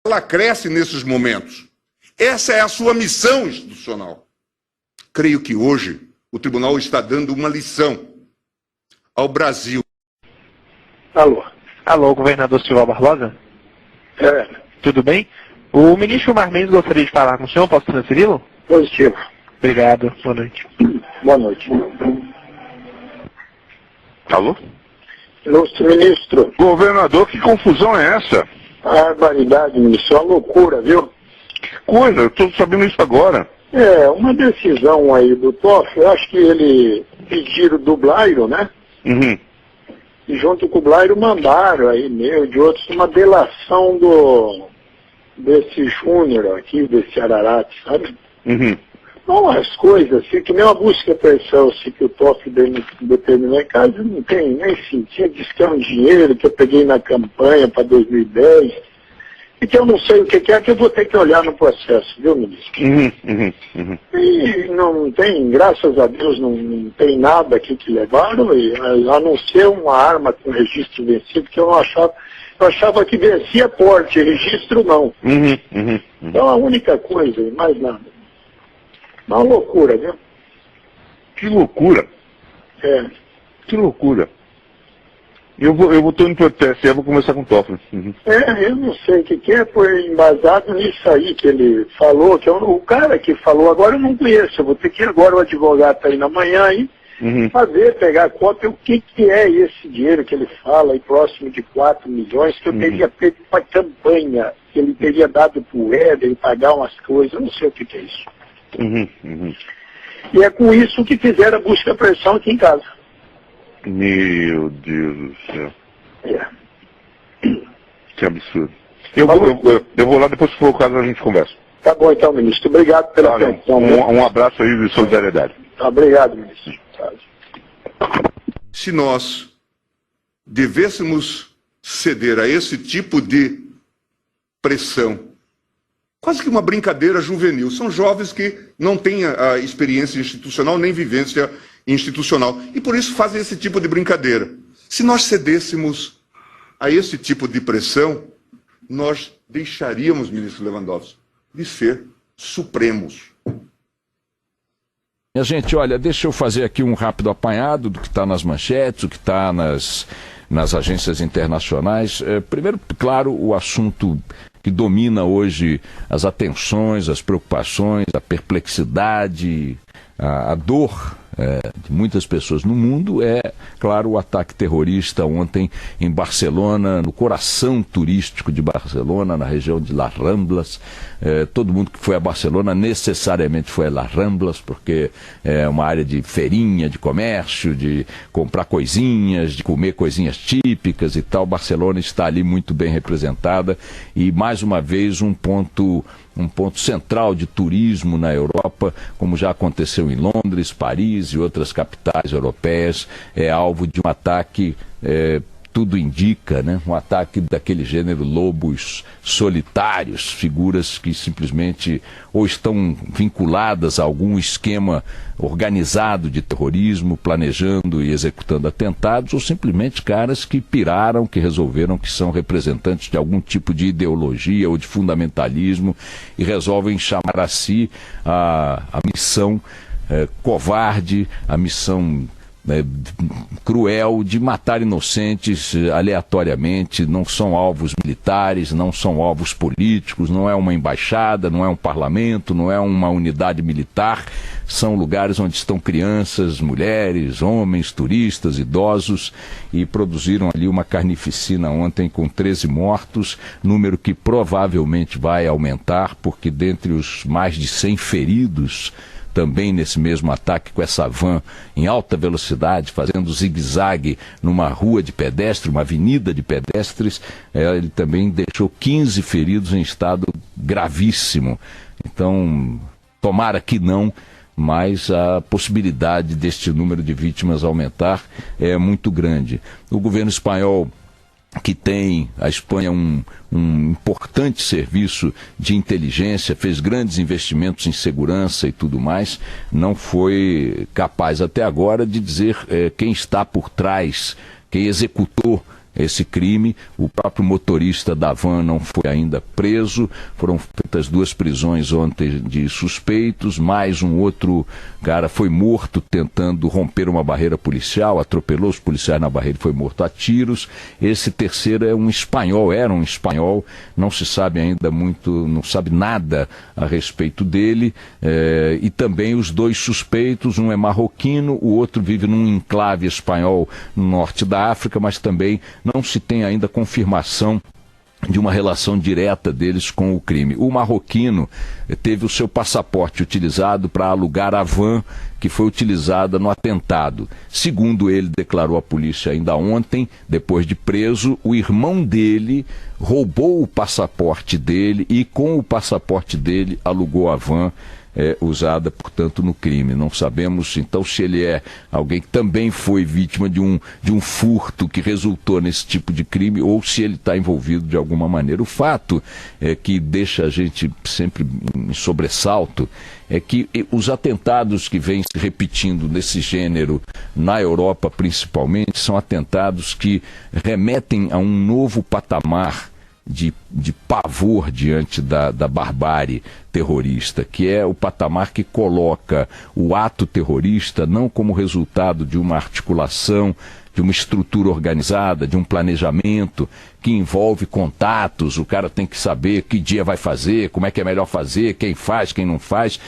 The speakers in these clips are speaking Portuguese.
ela cresce nesses momentos. Essa é a sua missão institucional. Creio que hoje o tribunal está dando uma lição ao Brasil. Alô. Alô, governador Silval Barbosa? É, Tudo bem? O ministro Marmendes gostaria de falar com o senhor, posso transferi-lo? positivo. Obrigado, boa noite. Boa noite. Alô? Ilustre ministro, Governador, que confusão é essa? barbaridade, ministro, uma loucura, viu? Que coisa, eu estou sabendo isso agora. É, uma decisão aí do TOF, eu acho que ele pediram do Blairo, né? Uhum. E junto com o Blairo mandaram aí, meu, de outros, uma delação desse Júnior aqui, desse Ararate, sabe? Uhum. Não, as coisas, assim, que nem uma busca e apreensão, assim, que o TOF determinou em casa, não tem nem sentido, diz que é um dinheiro que eu peguei na campanha para 2010, e que eu não sei o que é, que eu vou ter que olhar no processo, viu, ministro? Uhum. Uhum. Uhum. E não tem, graças a Deus, não tem nada aqui que levaram, a não ser uma arma com registro vencido, que eu achava que vencia porte, registro não. Uhum. Uhum. Então a única coisa, e mais nada. Uma loucura, viu? Que loucura, É. que loucura. Eu vou ter um protesto, eu vou conversar com o Toffoli. Uhum. Eu não sei o que é, foi embasado nisso aí que ele falou, que o cara que falou agora eu não conheço, eu vou ter que ir agora, o advogado tá aí na manhã aí, Uhum. fazer, pegar a cópia, o que é esse dinheiro que ele fala aí, próximo de 4 milhões, que eu teria feito para campanha, que ele teria dado para o Éder pagar umas coisas, eu não sei o que é isso. Uhum. Uhum. E é com isso que fizeram a busca e pressão aqui em casa. Meu Deus do céu, É. que absurdo. Eu vou lá, depois que for o caso a gente conversa. Tá bom então, ministro. Obrigado pela Valeu. atenção. Um abraço aí de solidariedade. Tá, obrigado, ministro. Se nós devêssemos ceder a esse tipo de pressão, quase que uma brincadeira juvenil, são jovens que não têm a experiência institucional nem vivência institucional e por isso fazem esse tipo de brincadeira. Se nós cedêssemos a esse tipo de pressão, nós deixaríamos, ministro Lewandowski, de ser supremos. Minha gente, olha, deixa eu fazer aqui um rápido apanhado do que está nas manchetes, o que está nas agências internacionais. Primeiro, claro, o assunto que domina hoje as atenções, as preocupações, a perplexidade, a dor de muitas pessoas no mundo é, claro, o ataque terrorista ontem em Barcelona, no coração turístico de Barcelona, na região de Las Ramblas. Todo mundo que foi a Barcelona necessariamente foi a Las Ramblas, porque é uma área de feirinha, de comércio, de comprar coisinhas, de comer coisinhas típicas e tal. Barcelona está ali muito bem representada e, mais uma vez, um ponto central de turismo na Europa, como já aconteceu em Londres, Paris e outras capitais europeias, é alvo de um ataque, tudo indica, né? Um ataque daquele gênero lobos solitários, figuras que simplesmente ou estão vinculadas a algum esquema organizado de terrorismo, planejando e executando atentados, ou simplesmente caras que piraram, que resolveram que são representantes de algum tipo de ideologia ou de fundamentalismo e resolvem chamar a si a missão covarde, a missão cruel de matar inocentes aleatoriamente. Não são alvos militares, não são alvos políticos, não é uma embaixada, não é um parlamento, não é uma unidade militar. São lugares onde estão crianças, mulheres, homens, turistas, idosos, e produziram ali uma carnificina ontem com 13 mortos, número que provavelmente vai aumentar, porque dentre os mais de 100 feridos também nesse mesmo ataque com essa van em alta velocidade, fazendo zigue-zague numa rua de pedestre, uma avenida de pedestres, ele também deixou 15 feridos em estado gravíssimo. Então, tomara que não, mas a possibilidade deste número de vítimas aumentar é muito grande. O governo espanhol, que tem, a Espanha, um importante serviço de inteligência, fez grandes investimentos em segurança e tudo mais, não foi capaz até agora de dizer quem está por trás, quem executou esse crime. O próprio motorista da van não foi ainda preso. Foram feitas 2 prisões ontem de suspeitos, mais um outro cara foi morto tentando romper uma barreira policial, atropelou os policiais na barreira e foi morto a tiros. Esse terceiro é um espanhol, era um espanhol, não se sabe ainda muito, não sabe nada a respeito dele, e também os 2 suspeitos, um é marroquino, o outro vive num enclave espanhol no norte da África, mas também não se tem ainda confirmação de uma relação direta deles com o crime. O marroquino teve o seu passaporte utilizado para alugar a van que foi utilizada no atentado. Segundo ele declarou à polícia ainda ontem, depois de preso, o irmão dele roubou o passaporte dele e com o passaporte dele alugou a van usada, portanto, no crime. Não sabemos, então, se ele é alguém que também foi vítima de um furto que resultou nesse tipo de crime ou se ele está envolvido de alguma maneira. O fato que deixa a gente sempre em sobressalto é que os atentados que vêm se repetindo nesse gênero, na Europa principalmente, são atentados que remetem a um novo patamar de pavor diante da barbárie terrorista, que é o patamar que coloca o ato terrorista não como resultado de uma articulação, de uma estrutura organizada, de um planejamento que envolve contatos, o cara tem que saber que dia vai fazer, como é que é melhor fazer, quem faz, quem não faz,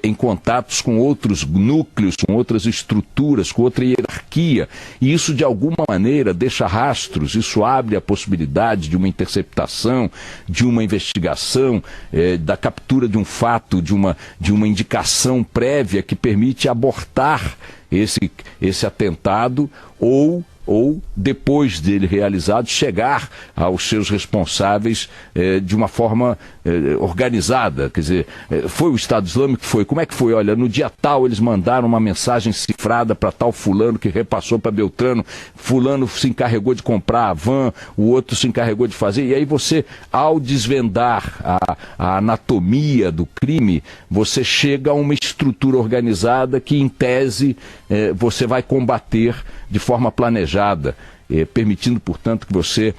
em contatos com outros núcleos, com outras estruturas, com outra hierarquia, e isso de alguma maneira deixa rastros, isso abre a possibilidade de uma interceptação, de uma investigação, da captura de um fato, de uma indicação prévia que permite abortar esse atentado ou depois dele realizado, chegar aos seus responsáveis de uma forma organizada. Quer dizer, foi o Estado Islâmico? Foi. Como é que foi? Olha, no dia tal eles mandaram uma mensagem cifrada para tal fulano que repassou para Beltrano, fulano se encarregou de comprar a van, o outro se encarregou de fazer, e aí você, ao desvendar a anatomia do crime, você chega a uma estrutura organizada que, em tese, você vai combater de forma planejada, permitindo, portanto, que você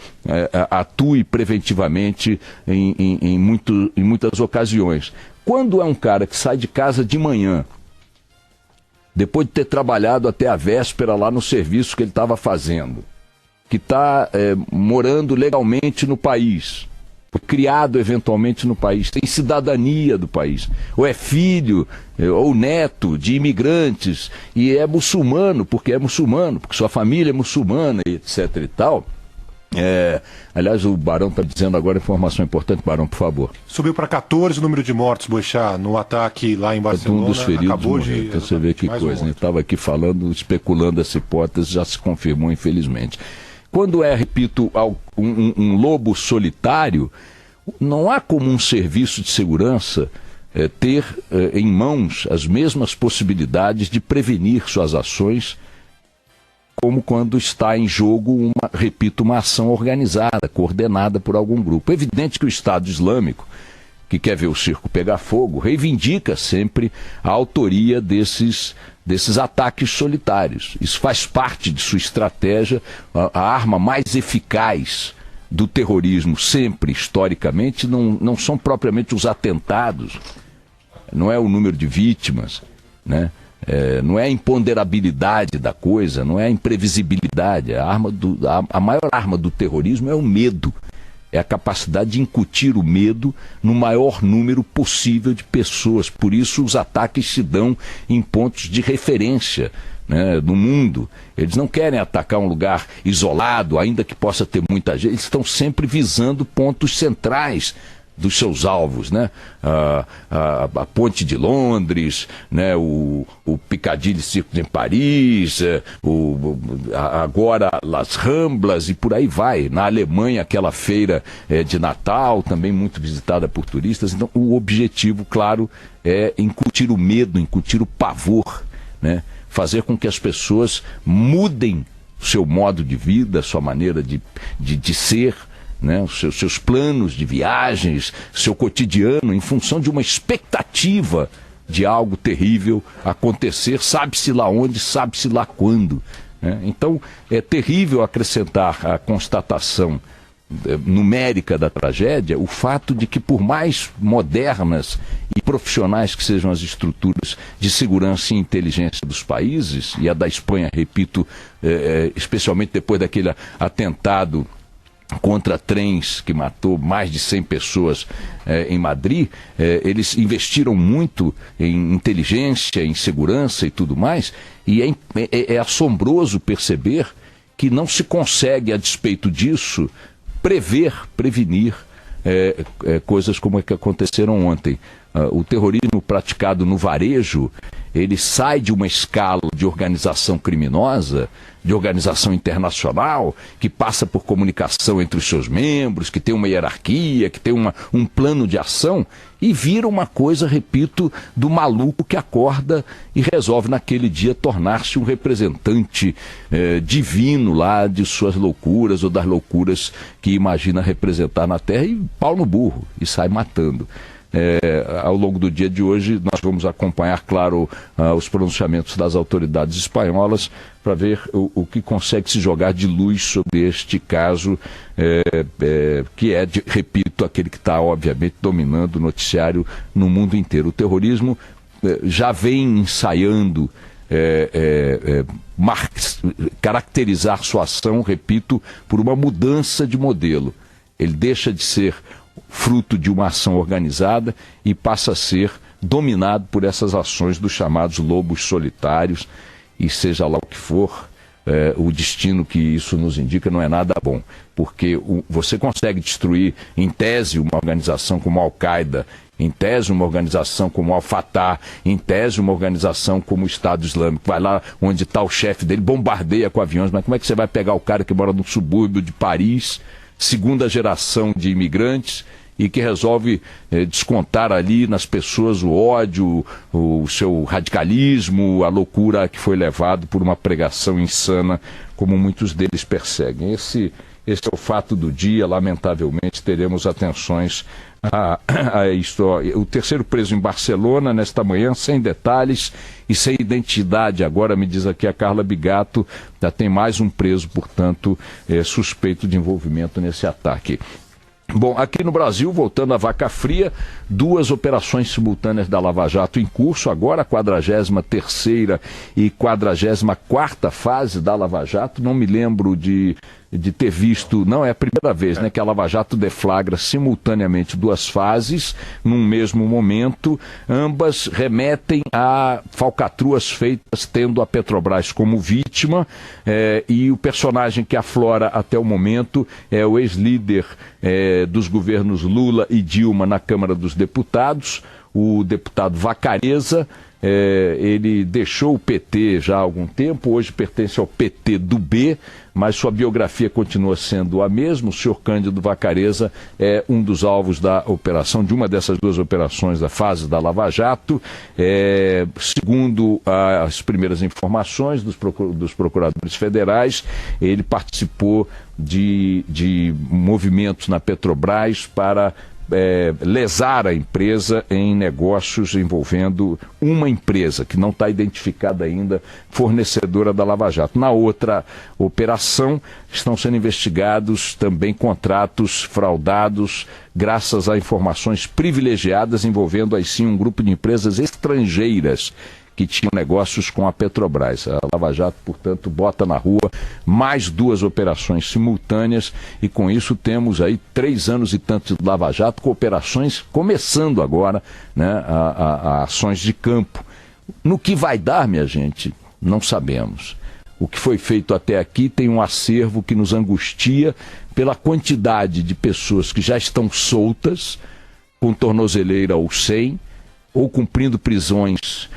atue preventivamente em muitas ocasiões. Quando é um cara que sai de casa de manhã, depois de ter trabalhado até a véspera lá no serviço que ele estava fazendo, que está morando legalmente no país, criado eventualmente no país, tem cidadania do país, ou é filho ou neto de imigrantes e é muçulmano, porque sua família é muçulmana, etc e tal. Aliás, o Barão está dizendo agora informação importante. Barão, por favor. Subiu para 14 o número de mortos, Boixá, no ataque lá em Barcelona. Um dos feridos morreu, então você vê que coisa, né? Estava aqui falando, especulando essa hipótese, já se confirmou, infelizmente. Quando repito, um lobo solitário, não há como um serviço de segurança ter em mãos as mesmas possibilidades de prevenir suas ações, como quando está em jogo uma ação organizada, coordenada por algum grupo. É evidente que o Estado Islâmico, que quer ver o circo pegar fogo, reivindica sempre a autoria desses ataques solitários. Isso faz parte de sua estratégia. A arma mais eficaz do terrorismo, sempre, historicamente, não são propriamente os atentados, não é o número de vítimas, né? Não é a imponderabilidade da coisa, não é a imprevisibilidade. A maior arma do terrorismo é o medo. É a capacidade de incutir o medo no maior número possível de pessoas. Por isso os ataques se dão em pontos de referência, né, no mundo. Eles não querem atacar um lugar isolado, ainda que possa ter muita gente. Eles estão sempre visando pontos centrais dos seus alvos, né? A Ponte de Londres, né? o Piccadilly Circus em Paris, agora Las Ramblas e por aí vai. Na Alemanha, aquela feira de Natal, também muito visitada por turistas. Então, o objetivo, claro, é incutir o medo, incutir o pavor, né? Fazer com que as pessoas mudem o seu modo de vida, a sua maneira de ser, né, os seus planos de viagens, seu cotidiano, em função de uma expectativa de algo terrível acontecer, sabe-se lá onde, sabe-se lá quando. né? Então, é terrível acrescentar a constatação numérica da tragédia o fato de que, por mais modernas e profissionais que sejam as estruturas de segurança e inteligência dos países, e a da Espanha, repito, especialmente depois daquele atentado contra trens que matou mais de 100 pessoas em Madrid, eles investiram muito em inteligência, em segurança e tudo mais, e é assombroso perceber que não se consegue, a despeito disso, prevenir coisas como a que aconteceram ontem. O terrorismo praticado no varejo, ele sai de uma escala de organização criminosa, de organização internacional, que passa por comunicação entre os seus membros, que tem uma hierarquia, que tem um plano de ação, e vira uma coisa, repito, do maluco que acorda e resolve naquele dia tornar-se um representante divino lá de suas loucuras ou das loucuras que imagina representar na Terra, e pau no burro, e sai matando. Ao longo do dia de hoje nós vamos acompanhar, claro, os pronunciamentos das autoridades espanholas para ver o que consegue se jogar de luz sobre este caso, que é, repito, aquele que está obviamente dominando o noticiário no mundo inteiro. O terrorismo já vem ensaiando caracterizar sua ação, repito, por uma mudança de modelo. Ele deixa de ser fruto de uma ação organizada e passa a ser dominado por essas ações dos chamados lobos solitários, e seja lá o que for, o destino que isso nos indica não é nada bom, porque você consegue destruir, em tese, uma organização como a Al-Qaeda, em tese uma organização como Al-Fatah, em tese uma organização como o Estado Islâmico, vai lá onde está o chefe dele, bombardeia com aviões, mas como é que você vai pegar o cara que mora no subúrbio de Paris, segunda geração de imigrantes, e que resolve descontar ali nas pessoas o ódio, o seu radicalismo, a loucura que foi levado por uma pregação insana, como muitos deles perseguem. Esse é o fato do dia. Lamentavelmente teremos atenções a isto. O terceiro preso em Barcelona nesta manhã, sem detalhes e sem identidade. Agora, me diz aqui a Carla Bigato, já tem mais um preso, portanto, suspeito de envolvimento nesse ataque. Bom, aqui no Brasil, voltando à vaca fria, 2 operações simultâneas da Lava Jato em curso, agora a 43ª e 44ª fase da Lava Jato. Não me lembro de ter visto, não é a primeira vez, né, que a Lava Jato deflagra simultaneamente 2 fases num mesmo momento. Ambas remetem a falcatruas feitas tendo a Petrobras como vítima, e o personagem que aflora até o momento é o ex-líder dos governos Lula e Dilma na Câmara dos Deputados, o deputado Vacareza. Ele deixou o PT já há algum tempo, hoje pertence ao PT do B, mas sua biografia continua sendo a mesma. O senhor Cândido Vacareza é um dos alvos da operação, de uma dessas 2 operações da fase da Lava Jato. Segundo as primeiras informações dos procuradores federais, ele participou de movimentos na Petrobras para lesar a empresa em negócios envolvendo uma empresa que não está identificada ainda, fornecedora da Lava Jato. Na outra operação estão sendo investigados também contratos fraudados graças a informações privilegiadas envolvendo aí sim um grupo de empresas estrangeiras que tinham negócios com a Petrobras. A Lava Jato, portanto, bota na rua mais 2 operações simultâneas, e com isso temos aí 3 anos e tanto de Lava Jato, com operações começando agora, né, a ações de campo. No que vai dar, minha gente, não sabemos. O que foi feito até aqui tem um acervo que nos angustia pela quantidade de pessoas que já estão soltas, com tornozeleira ou sem, ou cumprindo prisões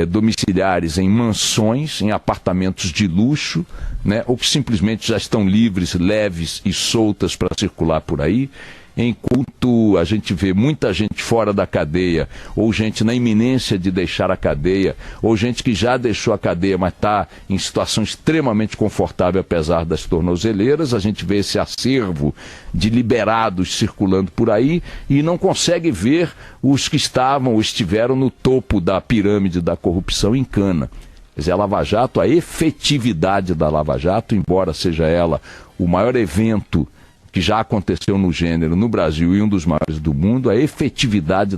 domiciliares em mansões, em apartamentos de luxo, né, ou que simplesmente já estão livres, leves e soltas para circular por aí, enquanto a gente vê muita gente fora da cadeia, ou gente na iminência de deixar a cadeia, ou gente que já deixou a cadeia, mas está em situação extremamente confortável apesar das tornozeleiras. A gente vê esse acervo de liberados circulando por aí e não consegue ver os que estavam ou estiveram no topo da pirâmide da corrupção em cana. Quer dizer, a Lava Jato, a efetividade da Lava Jato, embora seja ela o maior evento que já aconteceu no gênero no Brasil e um dos maiores do mundo, a efetividade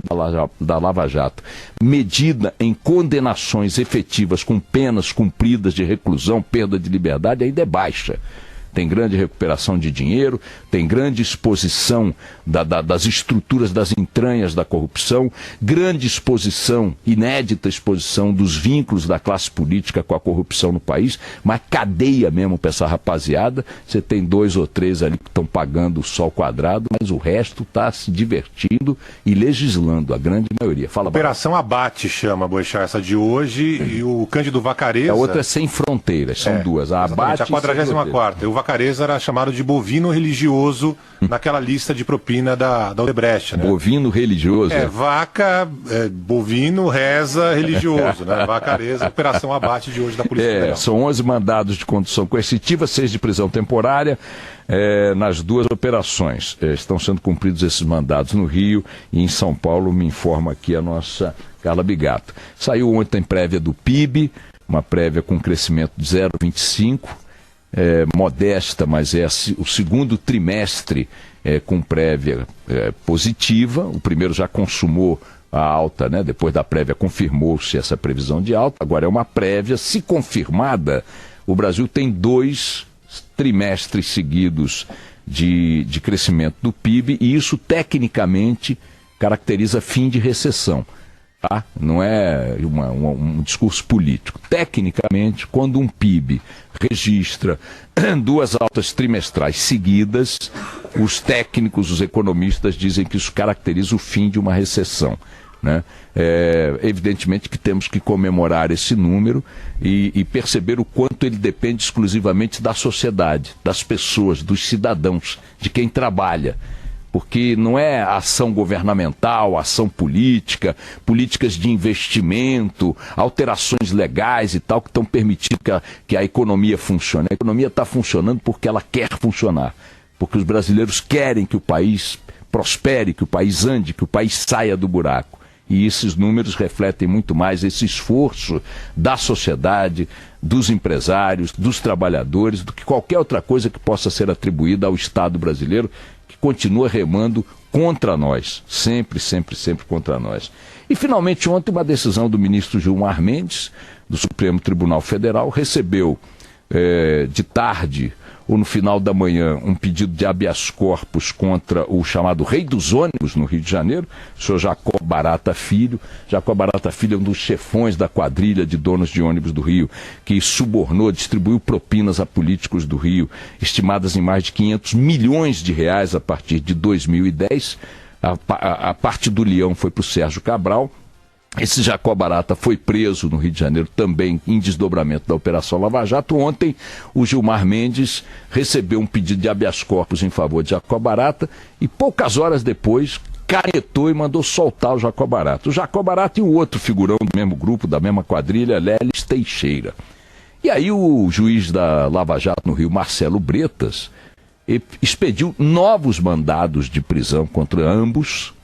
da Lava Jato, medida em condenações efetivas com penas cumpridas de reclusão, perda de liberdade, ainda é baixa. Tem grande recuperação de dinheiro, tem grande exposição das estruturas, das entranhas da corrupção, grande exposição, inédita exposição dos vínculos da classe política com a corrupção no país, mas cadeia mesmo para essa rapaziada. Você tem 2 ou 3 ali que estão pagando o sol quadrado, mas o resto está se divertindo e legislando, a grande maioria. Fala, Operação Abate chama, Boechat, essa de hoje, e o Cândido Vacareza... A outra é Sem Fronteiras, são duas. A Abate a 44ª. O Vacareza era chamado de bovino religioso naquela lista de propina da Odebrecht, né? Bovino religioso. Vaca, bovino, reza, religioso, né? Vacareza, Operação Abate de hoje da Polícia Federal. São 11 mandados de condução coercitiva, 6 de prisão temporária, nas 2 operações. Estão sendo cumpridos esses mandados no Rio e em São Paulo, me informa aqui a nossa Carla Bigato. Saiu ontem prévia do PIB, uma prévia com crescimento de 0,25%, modesta, mas é o segundo trimestre com prévia positiva. O primeiro já consumou a alta, né? Depois da prévia confirmou-se essa previsão de alta, agora é uma prévia. Se confirmada, o Brasil tem 2 trimestres seguidos de crescimento do PIB, e isso tecnicamente caracteriza fim de recessão. Tá? Não é um discurso político. Tecnicamente, quando um PIB registra 2 altas trimestrais seguidas, os técnicos, os economistas dizem que isso caracteriza o fim de uma recessão, né? Evidentemente que temos que comemorar esse número e perceber o quanto ele depende exclusivamente da sociedade, das pessoas, dos cidadãos, de quem trabalha. Porque não é ação governamental, ação política, políticas de investimento, alterações legais e tal que estão permitindo que a economia funcione. A economia está funcionando porque ela quer funcionar, porque os brasileiros querem que o país prospere, que o país ande, que o país saia do buraco. E esses números refletem muito mais esse esforço da sociedade, dos empresários, dos trabalhadores, do que qualquer outra coisa que possa ser atribuída ao Estado brasileiro, que continua remando contra nós, sempre, sempre, sempre contra nós. E finalmente ontem uma decisão do ministro Gilmar Mendes, do Supremo Tribunal Federal, recebeu de tarde ou no final da manhã um pedido de habeas corpus contra o chamado rei dos ônibus no Rio de Janeiro, o senhor Jacó Barata Filho. Jacó Barata Filho é um dos chefões da quadrilha de donos de ônibus do Rio, que subornou, distribuiu propinas a políticos do Rio, estimadas em mais de 500 milhões de reais a partir de 2010. A parte do leão foi para o Sérgio Cabral. Esse Jacó Barata foi preso no Rio de Janeiro também em desdobramento da Operação Lava Jato. Ontem o Gilmar Mendes recebeu um pedido de habeas corpus em favor de Jacó Barata e poucas horas depois canetou e mandou soltar o Jacó Barata. O Jacó Barata e o outro figurão do mesmo grupo, da mesma quadrilha, Leles Teixeira. E aí o juiz da Lava Jato no Rio, Marcelo Bretas, expediu novos mandados de prisão contra ambos,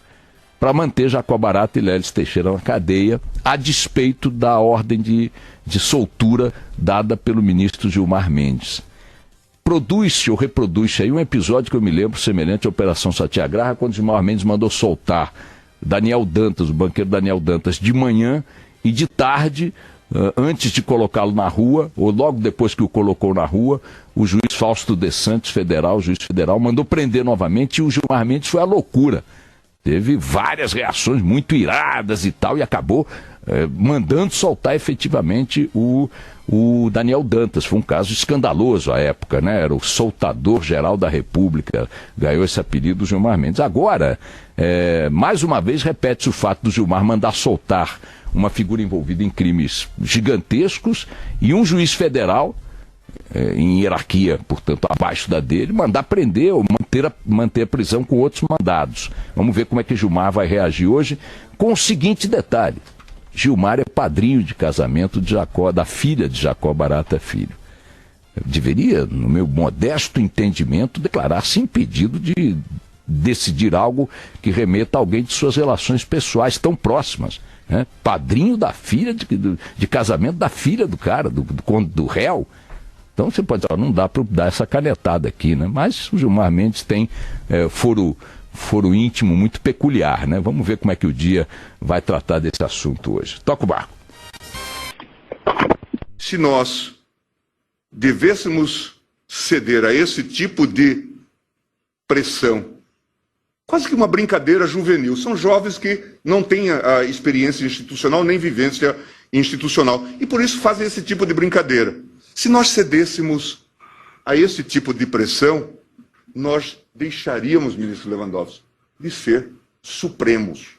para manter Jacó Barata e Leles Teixeira na cadeia, a despeito da ordem de soltura dada pelo ministro Gilmar Mendes. Produz-se ou reproduz-se aí um episódio que eu me lembro semelhante à Operação Satyagraha, quando Gilmar Mendes mandou soltar Daniel Dantas, o banqueiro Daniel Dantas, de manhã, e de tarde, antes de colocá-lo na rua, ou logo depois que o colocou na rua, o juiz Fausto de Santos, o juiz federal, mandou prender novamente, e o Gilmar Mendes foi à loucura. Teve várias reações muito iradas e tal, e acabou mandando soltar efetivamente o Daniel Dantas. Foi um caso escandaloso à época, né? Era o soltador geral da República, ganhou esse apelido do Gilmar Mendes. Agora, mais uma vez, repete-se o fato do Gilmar mandar soltar uma figura envolvida em crimes gigantescos e um juiz federal, em hierarquia, portanto, abaixo da dele, mandar prender ou manter a prisão com outros mandados. Vamos ver como é que Gilmar vai reagir hoje, com o seguinte detalhe: Gilmar é padrinho de casamento de da filha de Jacó Barata Filho. Deveria, no meu modesto entendimento, declarar-se impedido de decidir algo que remeta a alguém de suas relações pessoais tão próximas. Né? Padrinho da filha, de casamento da filha do cara, do réu. Então você pode dizer, não dá para dar essa canetada aqui, né? Mas o Gilmar Mendes tem foro íntimo muito peculiar, né? Vamos ver como é que o Dia vai tratar desse assunto hoje. Toca o barco. Se nós devêssemos ceder a esse tipo de pressão, quase que uma brincadeira juvenil, são jovens que não têm a experiência institucional nem vivência institucional e por isso fazem esse tipo de brincadeira. Se nós cedêssemos a esse tipo de pressão, nós deixaríamos, ministro Lewandowski, de ser supremos.